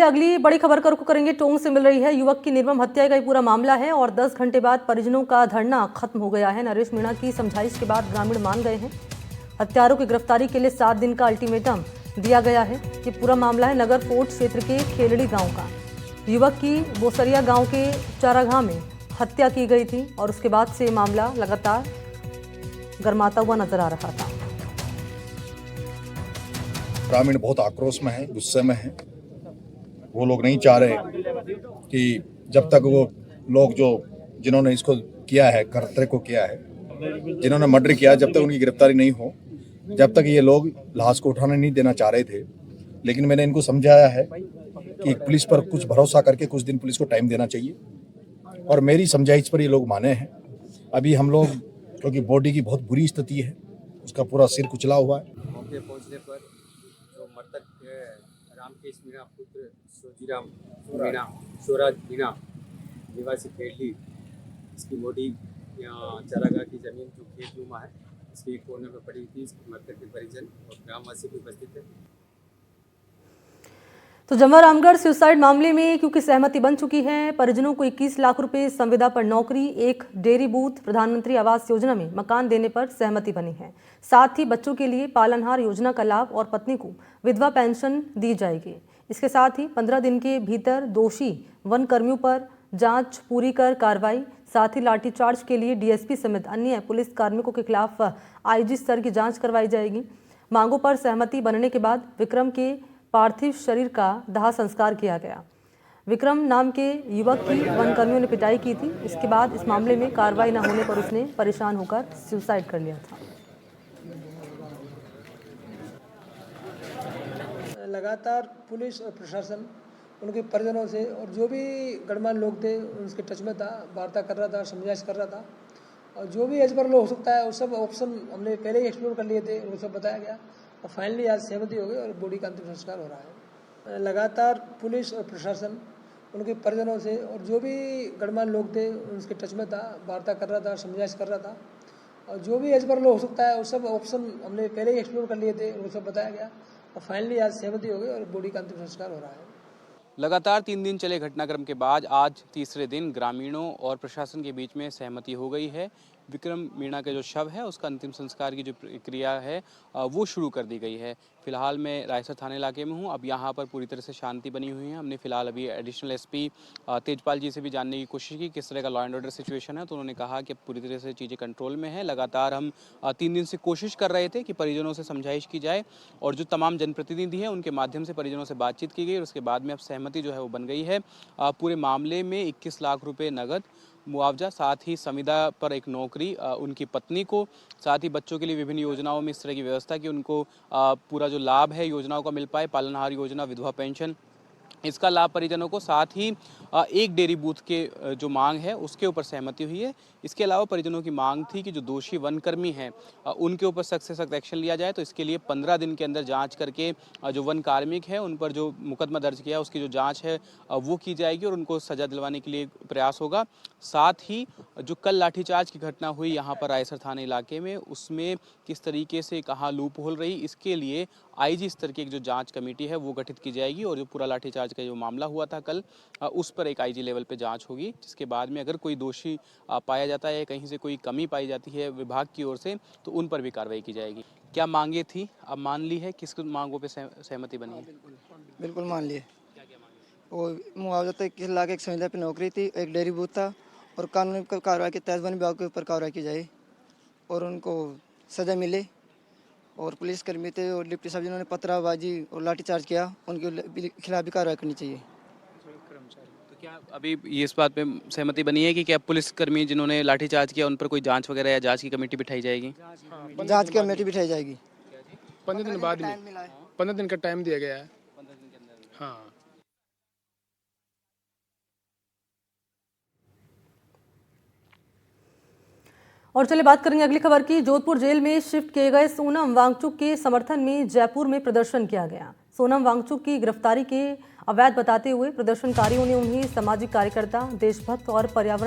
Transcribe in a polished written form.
अगली बड़ी खबर का रुख करेंगे। टोंक से मिल रही है युवक की निर्मम हत्या का ये पूरा मामला है और 10 घंटे बाद परिजनों का धरना खत्म हो गया है। नरेश मीणा की समझाइश के बाद ग्रामीण मान गए हैं। हत्यारों की गिरफ्तारी के लिए 7 दिन का अल्टीमेटम दिया गया है। ये पूरा मामला है नगर फोर्ट क्षेत्र के खेलड़ी गांव का। युवक की बोसरिया गांव के चारागाह में हत्या की गई थी और उसके बाद से मामला लगातार गरमाता हुआ नजर आ रहा था। ग्रामीण बहुत आक्रोश में है, गुस्से में है। वो लोग नहीं चाह रहे कि जब तक वो लोग जो जिन्होंने इसको किया है, कर्तव्य को किया है, जिन्होंने मर्डर किया, जब तक उनकी गिरफ्तारी नहीं हो, जब तक ये लोग लाश को उठाने नहीं देना चाह रहे थे। लेकिन मैंने इनको समझाया है कि पुलिस पर कुछ भरोसा करके कुछ दिन पुलिस को टाइम देना चाहिए और मेरी समझाइश पर ये लोग माने हैं। अभी हम लोग, क्योंकि बॉडी की बहुत बुरी स्थिति है, उसका पूरा सिर कुचला हुआ है। मौके पहुंचने पर जो मृतक रामकेश मीणा पुत्र सोजीराम मीणा स्वराज मीणा निवासी खेली, इसकी बॉडी यहाँ चारागाह की जमीन जो खेतनुमा है इसके एक कोने में पड़ी थी। मृतक के परिजन और ग्रामवासी भी उपस्थित है। तो जमवा रामगढ़ सुसाइड मामले में क्योंकि सहमति बन चुकी है, परिजनों को 21 लाख रुपए संविदा पर नौकरी, एक डेयरी बूथ, प्रधानमंत्री आवास योजना में मकान देने पर सहमति बनी है। साथ ही बच्चों के लिए पालनहार योजना का लाभ और पत्नी को विधवा पेंशन दी जाएगी। इसके साथ ही 15 दिन के भीतर दोषी वन कर्मियों पर जांच पूरी कर कार्रवाई। साथ ही लाठीचार्ज के लिए डीएसपी समेत अन्य पुलिस कार्मिकों के खिलाफ आईजी स्तर की जांच करवाई जाएगी। मांगों पर सहमति बनने के बाद विक्रम के पार्थिव शरीर का दाह संस्कार किया गया। विक्रम नाम के युवक की वनकर्मियों ने पिटाई की थी। इसके बाद इस मामले में कार्रवाई न होने पर उसने परेशान होकर सुसाइड कर लिया था। लगातार पुलिस और प्रशासन उनके परिजनों से और जो भी गणमान्य लोग थे उनके टच में था, वार्ता कर रहा था, समझाइश कर रहा था और जो भी एज पर लो हो सकता है उस सब ऑप्शन हमने पहले ही एक्सप्लोर कर लिए थे, उनको सब बताया गया और फाइनली आज सहमति हो गई और बॉडी का अंतिम संस्कार हो रहा है। लगातार पुलिस और प्रशासन उनके परिजनों से और जो भी गणमान्य लोग थे उनके टच में था, वार्ता कर रहा था, समझाइश कर रहा था और जो भी एज पर लो हो सकता है उस सब ऑप्शन हमने पहले ही एक्सप्लोर कर लिए थे, उनको सब बताया गया और फाइनली आज सहमति हो गई और बॉडी का अंतिम संस्कार हो रहा है। लगातार 3 दिन चले घटनाक्रम के बाद आज तीसरे दिन ग्रामीणों और प्रशासन के बीच में सहमति हो गई है। विक्रम मीणा का जो शव है उसका अंतिम संस्कार की जो प्रक्रिया है वो शुरू कर दी गई है। फिलहाल मैं रायसर थाने इलाके में हूँ। अब यहाँ पर पूरी तरह से शांति बनी हुई है। हमने फिलहाल अभी एडिशनल एसपी तेजपाल जी से भी जानने की कोशिश की किस तरह का लॉ एंड ऑर्डर सिचुएशन है, तो उन्होंने कहा कि अब पूरी तरह से चीज़ें कंट्रोल में है। लगातार हम 3 दिन से कोशिश कर रहे थे कि परिजनों से समझाइश की जाए और जो तमाम जनप्रतिनिधि हैं उनके माध्यम से परिजनों से बातचीत की गई और उसके बाद में अब सहमति जो है वो बन गई है। पूरे मामले में 21 लाख रुपये नगद मुआवजा, साथ ही संविदा पर एक नौकरी उनकी पत्नी को, साथ ही बच्चों के लिए विभिन्न योजनाओं में इस तरह की व्यवस्था कि उनको पूरा जो लाभ है योजनाओं का मिल पाए, पालनहार योजना, विधवा पेंशन, इसका लाभ परिजनों को, साथ ही एक डेयरी बूथ के जो मांग है उसके ऊपर सहमति हुई है। इसके अलावा परिजनों की मांग थी कि जो दोषी वनकर्मी हैं उनके ऊपर सख्त से सख्त एक्शन लिया जाए। तो इसके लिए 15 दिन के अंदर जांच करके जो वन कार्मिक है उन पर जो मुकदमा दर्ज किया उसकी जो जांच है वो की जाएगी और उनको सजा दिलवाने के लिए प्रयास होगा। साथ ही जो कल लाठीचार्ज की घटना हुई यहाँ पर रायसर थाने इलाके में, उसमें किस तरीके से कहाँ लूप होल रही, इसके लिए आईजी स्तर की एक जो जांच कमेटी है वो गठित की जाएगी और जो पूरा लाठीचार्ज का जो मामला हुआ था कल उस पर एक आईजी लेवल पे जांच होगी, जिसके बाद में अगर कोई दोषी पाया जाता है, कहीं से कोई कमी पाई जाती है विभाग की ओर से, तो उन पर भी कार्रवाई की जाएगी। क्या मांगे थी अब मान ली है, किस मांगों पे सहमति बनी है? बिल्कुल मान लिए। वो मुआवजा तो 21 लाख, एक संविदा पे नौकरी थी, एक डेयरी बूथ था और कानूनी कार्रवाई के तहत वन विभाग के ऊपर कार्रवाई की जाए और उनको सजा मिले। और पुलिसकर्मी थे और डिप्टी साहब जिन्होंने पथराबाजी और लाठीचार्ज किया उनके खिलाफ भी कार्रवाई करनी चाहिए। तो क्या अभी ये इस बात पे सहमति बनी है कि क्या पुलिसकर्मी जिन्होंने लाठीचार्ज किया उन पर कोई जांच वगैरह या जांच की कमेटी बिठाई जाएगी? जांच की कमेटी बिठाई जाएगी। 15 दिन बाद में 15 दिन का टाइम दिया गया है। 15 दिन के अंदर। हाँ। और चलिए बात करेंगे अगली खबर की। जोधपुर जेल में शिफ्ट किए गए सोनम वांगचुक के समर्थन में जयपुर में प्रदर्शन किया गया। सोनम वांगचुक की गिरफ्तारी के अवैध बताते हुए प्रदर्शनकारियों ने उन्हें सामाजिक कार्यकर्ता, देशभक्त और पर्यावरण